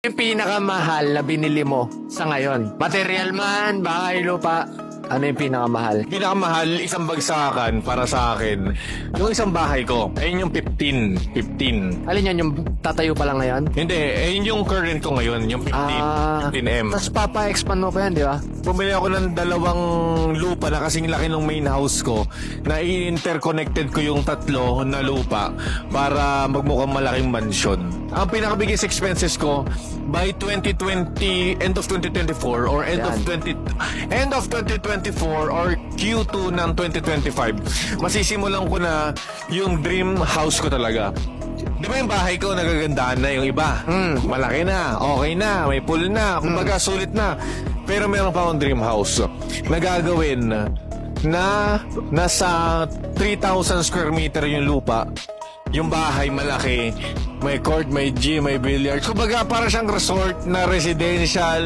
Yung pinakamahal na binili mo sa ngayon? Material man, bahay, lupa. Ano yung pinakamahal? Pinakamahal, isang bagsakan para sa akin. Yung isang bahay ko, ayun yung 15. Alin yan, yung tatayo pa lang ngayon? Hindi, ayun yung current ko ngayon, yung 15M. Tapos papa-expand mo pa yan, di ba? Bumili ako ng dalawang lupa na kasing laki ng main house ko na i-interconnected ko yung tatlo na lupa para magmukhang malaking mansion. Ang pinaka-biggest expenses ko by 2020, end of 2024 or end of 2024 or Q2 ng 2025, masisimulan ko na yung dream house ko talaga. Di ba yung bahay ko nagagandaan na yung iba? Malaki na, okay na, may pool na, kumbaga sulit na. Pero meron pa akong dream house na gagawin na nasa 3,000 square meter yung lupa. Yung bahay malaki, may court, may gym, may billiards. Kumbaga para siyang resort na residential